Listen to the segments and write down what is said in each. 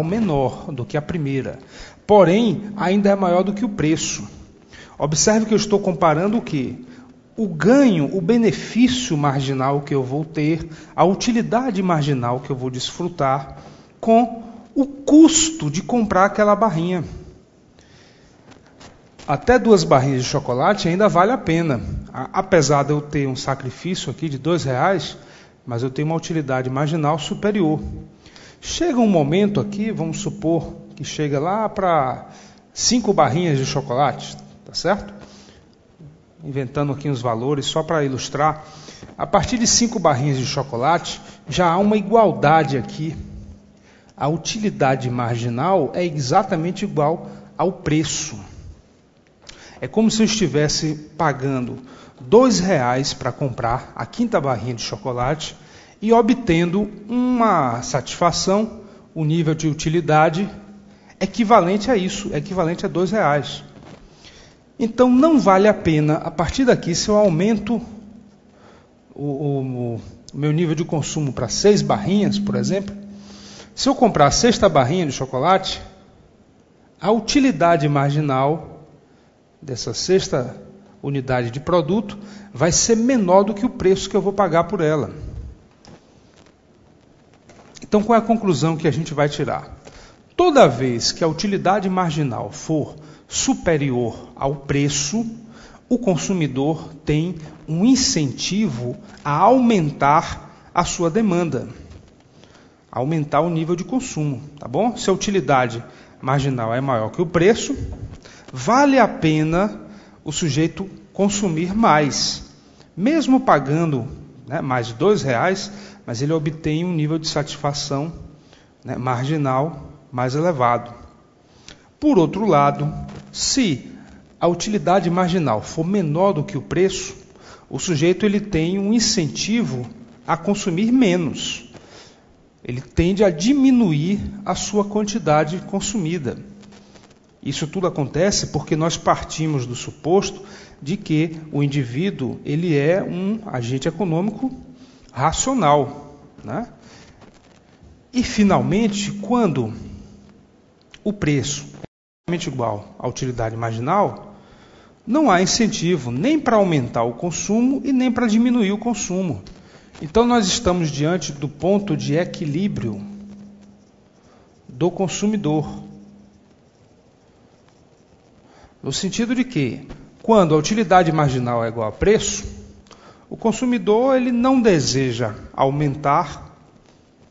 menor do que a primeira, porém ainda é maior do que o preço. Observe que eu estou comparando o quê? O ganho, o benefício marginal que eu vou ter, a utilidade marginal que eu vou desfrutar com o custo de comprar aquela barrinha. Até 2 barrinhas de chocolate ainda vale a pena. Apesar de eu ter um sacrifício aqui de R$2, mas eu tenho uma utilidade marginal superior. Chega um momento aqui, vamos supor que chega lá para 5 barrinhas de chocolate, tá certo? Inventando aqui uns valores só para ilustrar. A partir de 5 barrinhas de chocolate, já há uma igualdade aqui. A utilidade marginal é exatamente igual ao preço. É como se eu estivesse pagando R$2 para comprar a 5ª barrinha de chocolate e obtendo uma satisfação, um nível de utilidade equivalente a isso, equivalente a R$2. Então não vale a pena, a partir daqui, se eu aumento o meu nível de consumo para 6 barrinhas, por exemplo, se eu comprar a 6ª barrinha de chocolate, a utilidade marginal dessa 6ª unidade de produto vai ser menor do que o preço que eu vou pagar por ela. Então, qual é a conclusão que a gente vai tirar? Toda vez que a utilidade marginal for superior ao preço, o consumidor tem um incentivo a aumentar a sua demanda, aumentar o nível de consumo, tá bom? Se a utilidade marginal é maior que o preço, vale a pena o sujeito consumir mais, mesmo pagando mais de R$2, mas ele obtém um nível de satisfação marginal mais elevado. Por outro lado, se a utilidade marginal for menor do que o preço, o sujeito ele tem um incentivo a consumir menos. Ele tende a diminuir a sua quantidade consumida. Isso tudo acontece porque nós partimos do suposto de que o indivíduo ele é um agente econômico racional, né? E finalmente, quando o preço é igual à utilidade marginal, não há incentivo nem para aumentar o consumo e nem para diminuir o consumo. Então nós estamos diante do ponto de equilíbrio do consumidor. No sentido de que, quando a utilidade marginal é igual a preço, o consumidor ele não deseja aumentar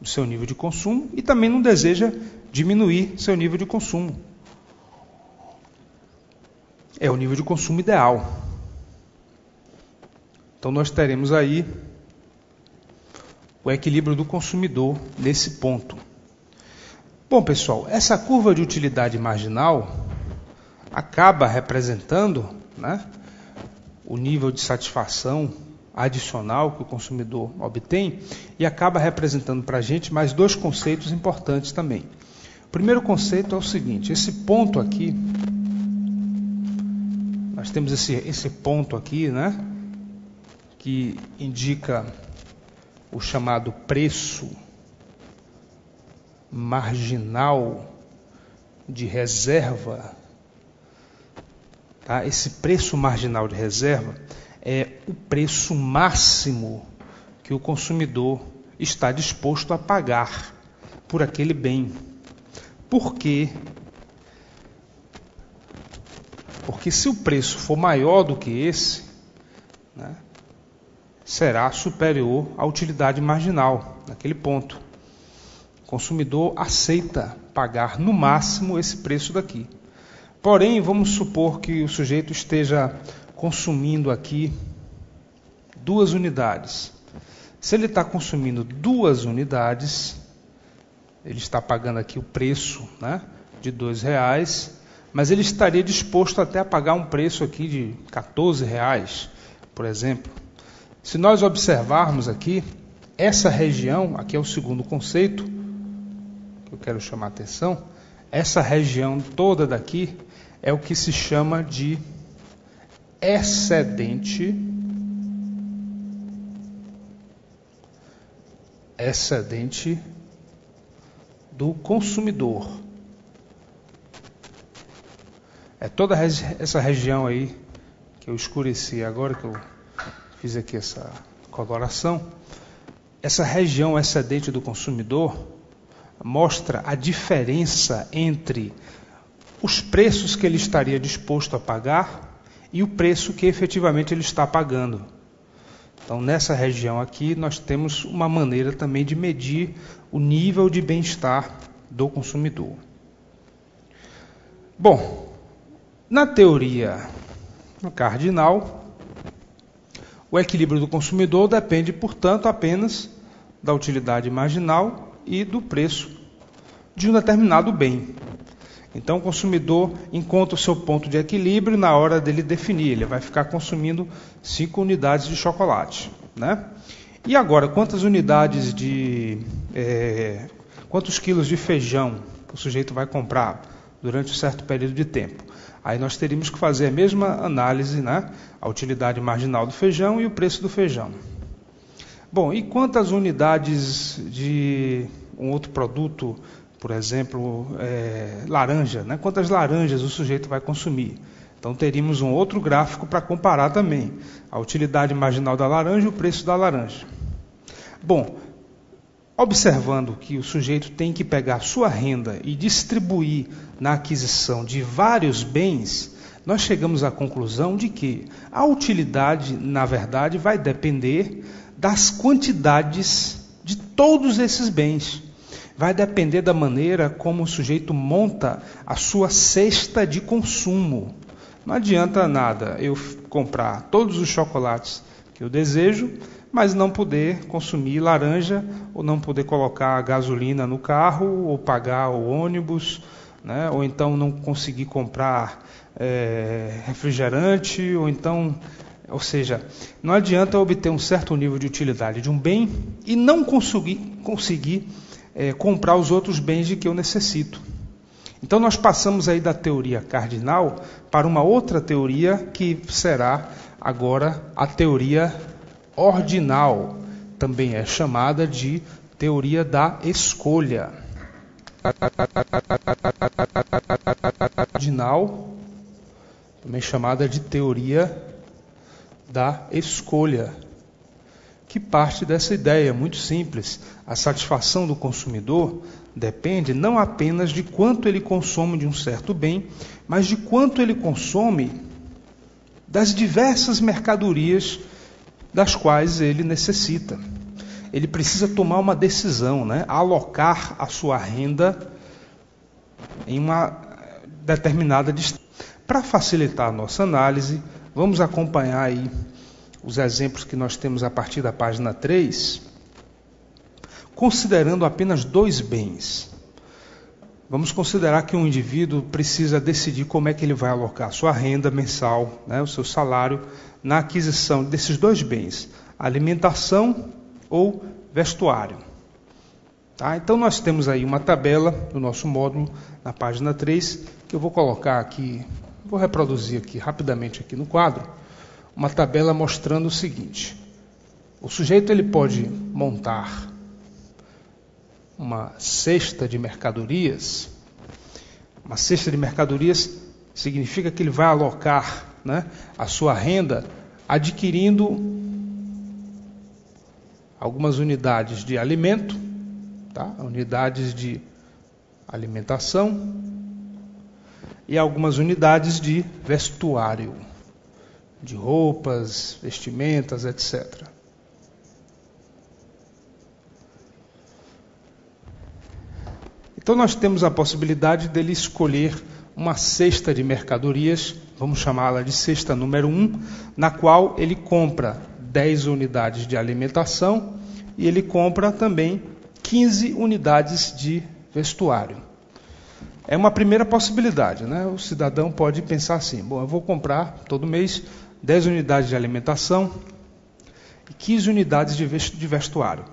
o seu nível de consumo e também não deseja diminuir seu nível de consumo. É o nível de consumo ideal. Então nós teremos aí o equilíbrio do consumidor nesse ponto. Bom, pessoal, essa curva de utilidade marginal acaba representando, o nível de satisfação adicional que o consumidor obtém e acaba representando para a gente mais 2 conceitos importantes também. O primeiro conceito é o seguinte: esse ponto aqui, nós temos esse ponto aqui, que indica o chamado preço marginal de reserva. Tá? Esse preço marginal de reserva é o preço máximo que o consumidor está disposto a pagar por aquele bem. Por quê? Porque se o preço for maior do que esse, será superior à utilidade marginal, naquele ponto. O consumidor aceita pagar no máximo esse preço daqui. Porém, vamos supor que o sujeito esteja consumindo aqui 2 unidades. Se ele está consumindo 2 unidades, ele está pagando aqui o preço de R$2, mas ele estaria disposto até a pagar um preço aqui de R$14, por exemplo. Se nós observarmos aqui, essa região, aqui é o segundo conceito, que eu quero chamar a atenção, essa região toda daqui é o que se chama de excedente do consumidor. É toda essa região aí que eu escureci agora, que eu fiz aqui essa coloração. Essa região excedente do consumidor mostra a diferença entre os preços que ele estaria disposto a pagar e o preço que efetivamente ele está pagando. Então, nessa região aqui, nós temos uma maneira também de medir o nível de bem-estar do consumidor. Bom, na teoria cardinal, o equilíbrio do consumidor depende, portanto, apenas da utilidade marginal e do preço de um determinado bem. Então, o consumidor encontra o seu ponto de equilíbrio na hora dele definir. Ele vai ficar consumindo 5 unidades de chocolate, né? E agora, quantos quilos de feijão o sujeito vai comprar durante um certo período de tempo? Aí nós teríamos que fazer a mesma análise, né? A utilidade marginal do feijão e o preço do feijão. Bom, e quantas unidades de um outro produto, por exemplo, laranja, né? Quantas laranjas o sujeito vai consumir? Então teríamos um outro gráfico para comparar também a utilidade marginal da laranja e o preço da laranja. Bom, observando que o sujeito tem que pegar sua renda e distribuir na aquisição de vários bens, nós chegamos à conclusão de que a utilidade, na verdade, vai depender das quantidades de todos esses bens. Vai depender da maneira como o sujeito monta a sua cesta de consumo. Não adianta nada eu comprar todos os chocolates que eu desejo, mas não poder consumir laranja, ou não poder colocar gasolina no carro, ou pagar o ônibus, né? Ou então não conseguir comprar refrigerante, ou seja, não adianta eu obter um certo nível de utilidade de um bem e não conseguir comprar os outros bens de que eu necessito. Então nós passamos aí da teoria cardinal para uma outra teoria que será agora a teoria ordinal, também é chamada de teoria da escolha. Ordinal, também chamada de teoria da escolha, que parte dessa ideia muito simples. A satisfação do consumidor depende não apenas de quanto ele consome de um certo bem, mas de quanto ele consome das diversas mercadorias das quais ele necessita. Ele precisa tomar uma decisão, né? Alocar a sua renda em uma determinada distância. Para facilitar a nossa análise, vamos acompanhar aí os exemplos que nós temos a partir da página 3, considerando apenas 2 bens. Vamos considerar que um indivíduo precisa decidir como é que ele vai alocar sua renda mensal, né, o seu salário, na aquisição desses 2 bens, alimentação ou vestuário. Tá? Então nós temos aí uma tabela do nosso módulo, na página 3, que eu vou colocar aqui, vou reproduzir aqui rapidamente aqui no quadro, uma tabela mostrando o seguinte: o sujeito ele pode montar uma cesta de mercadorias. Uma cesta de mercadorias significa que ele vai alocar, né, a sua renda adquirindo algumas unidades de alimento, tá? Unidades de alimentação e algumas unidades de vestuário, de roupas, vestimentas, etc. Então nós temos a possibilidade dele escolher uma cesta de mercadorias, vamos chamá-la de cesta número 1, na qual ele compra 10 unidades de alimentação e ele compra também 15 unidades de vestuário. É uma primeira possibilidade, né? O cidadão pode pensar assim: bom, eu vou comprar todo mês 10 unidades de alimentação e 15 unidades de vestuário.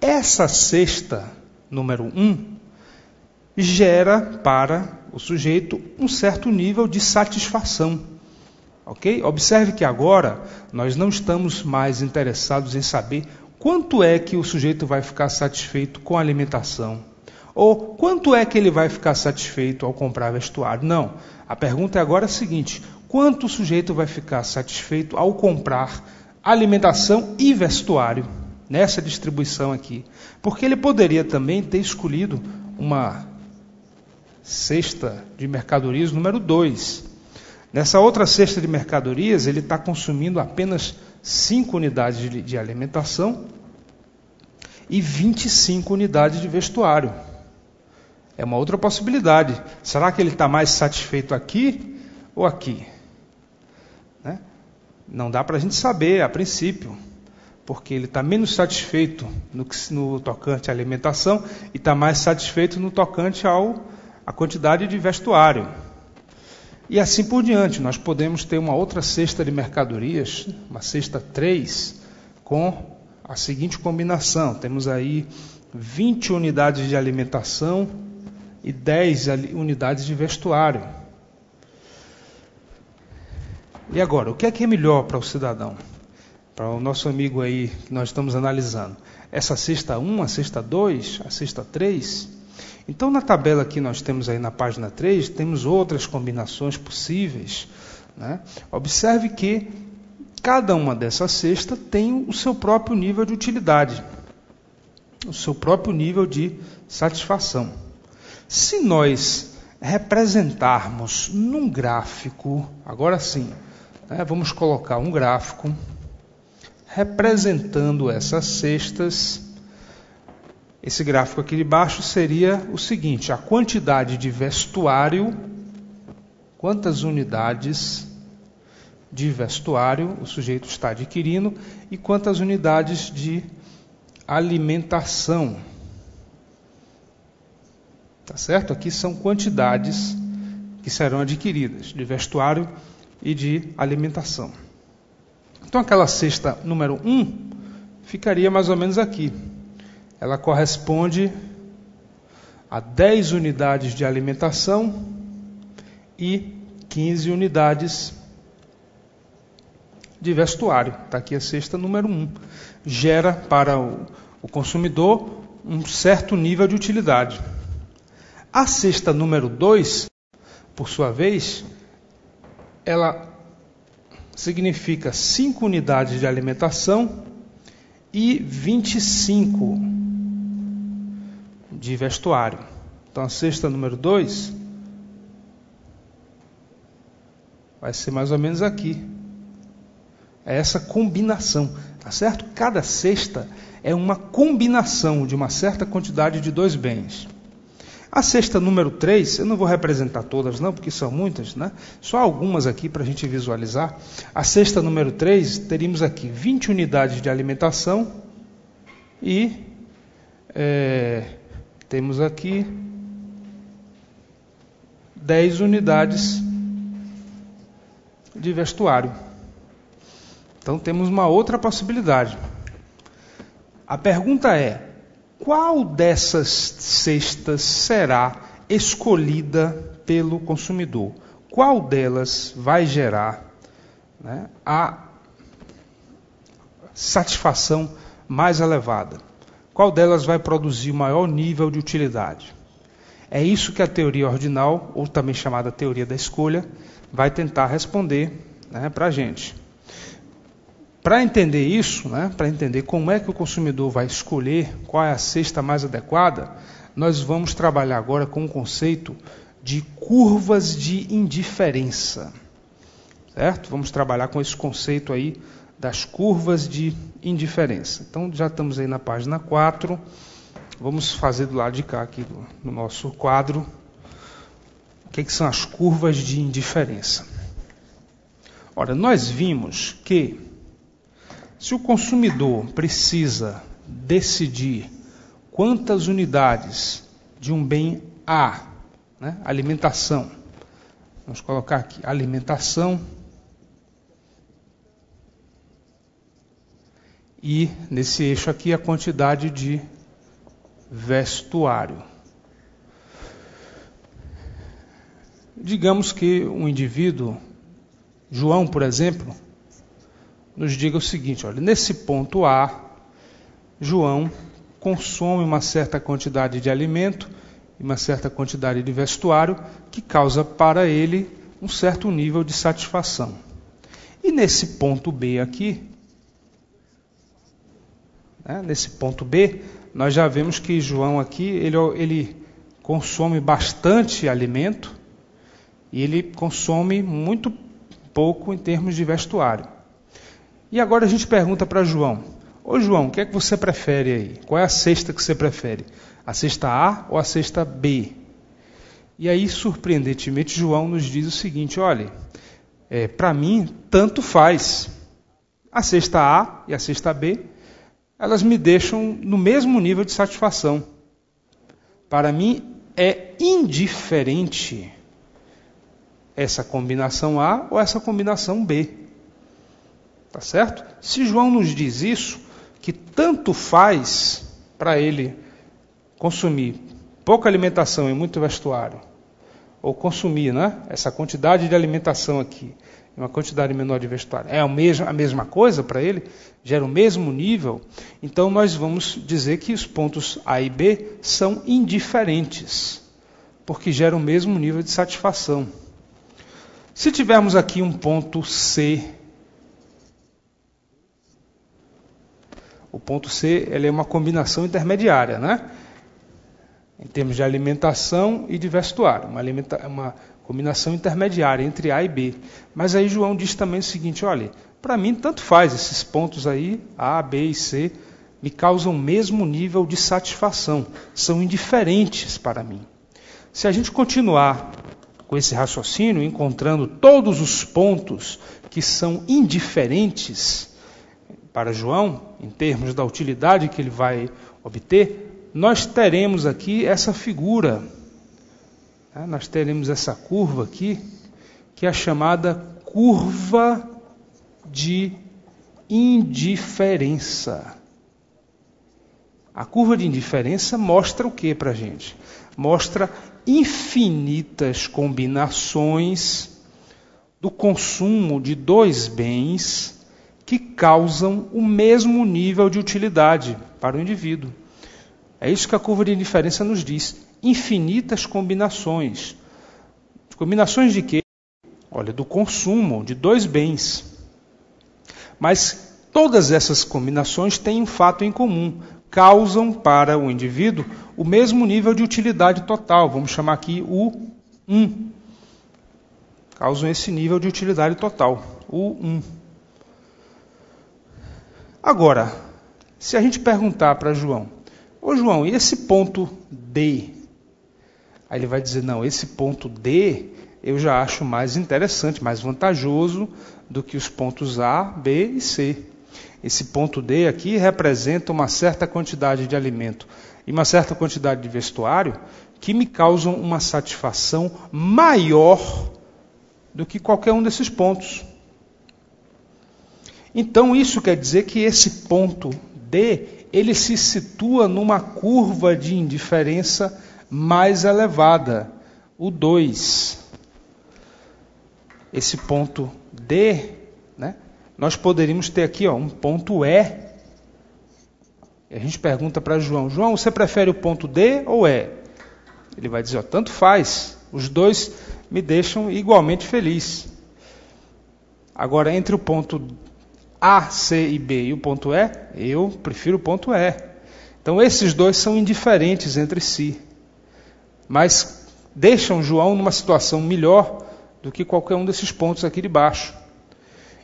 Essa cesta número 1 gera para o sujeito um certo nível de satisfação. Ok? Observe que agora nós não estamos mais interessados em saber quanto é que o sujeito vai ficar satisfeito com a alimentação, Ou quanto é que ele vai ficar satisfeito ao comprar vestuário? Não. A pergunta é agora a seguinte: quanto o sujeito vai ficar satisfeito ao comprar alimentação e vestuário nessa distribuição aqui? Porque ele poderia também ter escolhido uma cesta de mercadorias número 2. Nessa outra cesta de mercadorias, ele está consumindo apenas 5 unidades de alimentação e 25 unidades de vestuário. É uma outra possibilidade. Será que ele está mais satisfeito aqui ou aqui? Né? Não dá para a gente saber a princípio, porque ele está menos satisfeito no tocante à alimentação e está mais satisfeito no tocante à quantidade de vestuário. E assim por diante, nós podemos ter uma outra cesta de mercadorias, uma cesta 3, com a seguinte combinação. Temos aí 20 unidades de alimentação e 10 unidades de vestuário. E agora, o que é melhor para o cidadão? Para o nosso amigo aí que nós estamos analisando. Essa cesta 1, a cesta 2, a cesta 3? Então, na tabela que nós temos aí na página 3, temos outras combinações possíveis. Né? Observe que cada uma dessas cestas tem o seu próprio nível de utilidade, o seu próprio nível de satisfação. Se nós representarmos num gráfico, agora sim, vamos colocar um gráfico representando essas cestas. Esse gráfico aqui de baixo seria o seguinte: a quantidade de vestuário, quantas unidades de vestuário o sujeito está adquirindo e quantas unidades de alimentação. Tá certo? Aqui são quantidades que serão adquiridas de vestuário e de alimentação. Então aquela cesta número 1 ficaria mais ou menos aqui. Ela corresponde a 10 unidades de alimentação e 15 unidades de vestuário. Está aqui a cesta número 1. Gera para o consumidor um certo nível de utilidade. A cesta número 2, por sua vez, ela significa 5 unidades de alimentação e 25 de vestuário. Então a cesta número 2 vai ser mais ou menos aqui. É essa combinação, tá certo? Cada cesta é uma combinação de uma certa quantidade de 2 bens. A cesta número 3, eu não vou representar todas não, porque são muitas, né? Só algumas aqui para a gente visualizar. A cesta número 3, teríamos aqui 20 unidades de alimentação e temos aqui 10 unidades de vestuário. Então temos uma outra possibilidade. A pergunta é: qual dessas cestas será escolhida pelo consumidor? Qual delas vai gerar, né, a satisfação mais elevada? Qual delas vai produzir o maior nível de utilidade? É isso que a teoria ordinal, ou também chamada teoria da escolha, vai tentar responder, né, para a gente. Para entender isso, né, para entender como é que o consumidor vai escolher qual é a cesta mais adequada, nós vamos trabalhar agora com o conceito de curvas de indiferença. Certo? Vamos trabalhar com esse conceito aí das curvas de indiferença. Então já estamos aí na página 4. Vamos fazer do lado de cá aqui no nosso quadro o que são as curvas de indiferença. Ora, nós vimos que se o consumidor precisa decidir quantas unidades de um bem A, né, alimentação, vamos colocar aqui, alimentação, e nesse eixo aqui a quantidade de vestuário. Digamos que um indivíduo, João, por exemplo, nos diga o seguinte: olha, nesse ponto A, João consome uma certa quantidade de alimento e uma certa quantidade de vestuário que causa para ele um certo nível de satisfação. E nesse ponto B aqui, nesse ponto B, nós já vemos que João aqui, ele consome bastante alimento e ele consome muito pouco em termos de vestuário. E agora a gente pergunta para João: ô João, o que é que você prefere aí? Qual é a cesta que você prefere? A cesta A ou a cesta B? E aí, surpreendentemente, João nos diz o seguinte: olha, para mim, tanto faz. A cesta A e a cesta B, elas me deixam no mesmo nível de satisfação. Para mim, é indiferente essa combinação A ou essa combinação B. Tá certo? Se João nos diz isso, que tanto faz para ele consumir pouca alimentação e muito vestuário, ou consumir essa quantidade de alimentação aqui, uma quantidade menor de vestuário, é a mesma coisa para ele, gera o mesmo nível, então nós vamos dizer que os pontos A e B são indiferentes, porque geram o mesmo nível de satisfação. Se tivermos aqui um ponto C, o ponto C ele é uma combinação intermediária, em termos de alimentação e de vestuário, uma combinação intermediária entre A e B. Mas aí João diz também o seguinte: olha, para mim tanto faz, esses pontos aí, A, B e C, me causam o mesmo nível de satisfação, são indiferentes para mim. Se a gente continuar com esse raciocínio, encontrando todos os pontos que são indiferentes para João, em termos da utilidade que ele vai obter, nós teremos aqui essa figura, nós teremos essa curva aqui, que é a chamada curva de indiferença. A curva de indiferença mostra o que para a gente? Mostra infinitas combinações do consumo de dois bens que causam o mesmo nível de utilidade para o indivíduo. É isso que a curva de indiferença nos diz. Infinitas combinações. Combinações de quê? Olha, do consumo de dois bens. Mas todas essas combinações têm um fato em comum. Causam para o indivíduo o mesmo nível de utilidade total. Vamos chamar aqui o 1. Causam esse nível de utilidade total, o 1. Agora, se a gente perguntar para João: ô João, e esse ponto D? Aí ele vai dizer: não, esse ponto D eu já acho mais interessante, mais vantajoso do que os pontos A, B e C. Esse ponto D aqui representa uma certa quantidade de alimento e uma certa quantidade de vestuário que me causam uma satisfação maior do que qualquer um desses pontos. Então isso quer dizer que esse ponto D, ele se situa numa curva de indiferença mais elevada, o 2. Esse ponto D, nós poderíamos ter aqui um ponto E. E a gente pergunta para João: João, você prefere o ponto D ou E? Ele vai dizer: tanto faz, os dois me deixam igualmente feliz. Agora, entre o ponto A, C e B e o ponto E, eu prefiro o ponto E. Então, esses dois são indiferentes entre si, mas deixam João numa situação melhor do que qualquer um desses pontos aqui de baixo.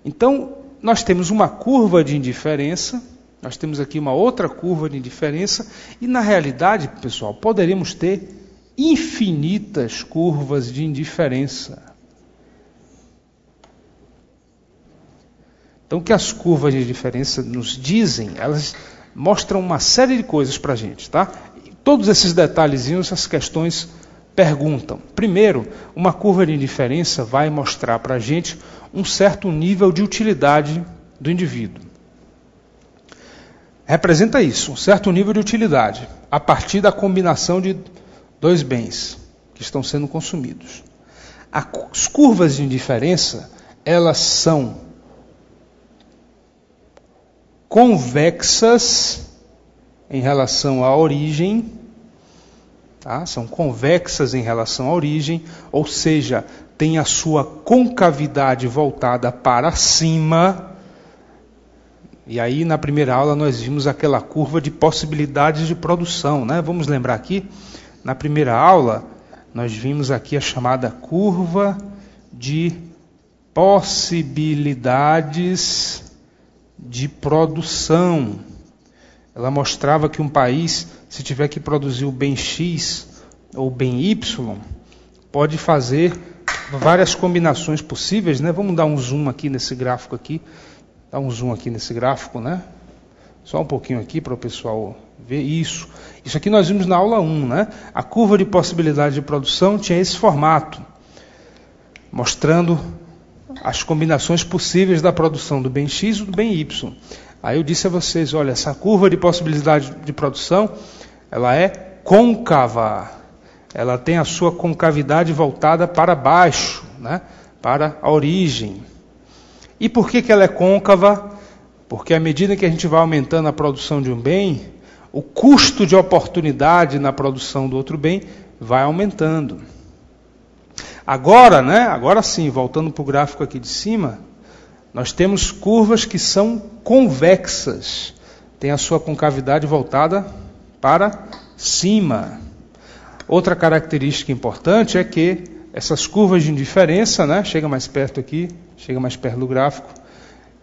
Então, nós temos uma curva de indiferença, nós temos aqui uma outra curva de indiferença, e na realidade, pessoal, poderíamos ter infinitas curvas de indiferença. Então, o que as curvas de indiferença nos dizem, elas mostram uma série de coisas para a gente, tá? E todos esses detalhezinhos, essas questões perguntam. Primeiro, uma curva de indiferença vai mostrar para a gente um certo nível de utilidade do indivíduo. Representa isso, um certo nível de utilidade, a partir da combinação de dois bens que estão sendo consumidos. As curvas de indiferença, elas são convexas em relação à origem, tá? São convexas em relação à origem, ou seja, tem a sua concavidade voltada para cima. E aí, na primeira aula, nós vimos aquela curva de possibilidades de produção, né? Vamos lembrar aqui, na primeira aula, nós vimos aqui a chamada curva de possibilidades de produção. Ela mostrava que um país, se tiver que produzir o bem X ou o bem Y, pode fazer várias combinações possíveis, né? Vamos dar um zoom aqui nesse gráfico aqui. Dá um zoom aqui nesse gráfico, né? Só um pouquinho aqui para o pessoal ver isso. Isso aqui nós vimos na aula 1, né? A curva de possibilidade de produção tinha esse formato, mostrando as combinações possíveis da produção do bem X e do bem Y. Aí eu disse a vocês, olha, essa curva de possibilidade de produção, ela é côncava. Ela tem a sua concavidade voltada para baixo, né? Para a origem. E por que ela é côncava? Porque à medida que a gente vai aumentando a produção de um bem, o custo de oportunidade na produção do outro bem vai aumentando. Agora, né? Agora sim, voltando para o gráfico aqui de cima, nós temos curvas que são convexas. Tem a sua concavidade voltada para cima. Outra característica importante é que essas curvas de indiferença, né? Chega mais perto aqui, chega mais perto do gráfico,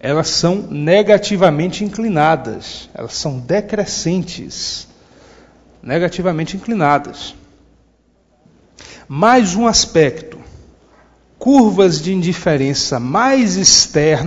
elas são negativamente inclinadas. Elas são decrescentes. Negativamente inclinadas. Mais um aspecto. Curvas de indiferença mais externas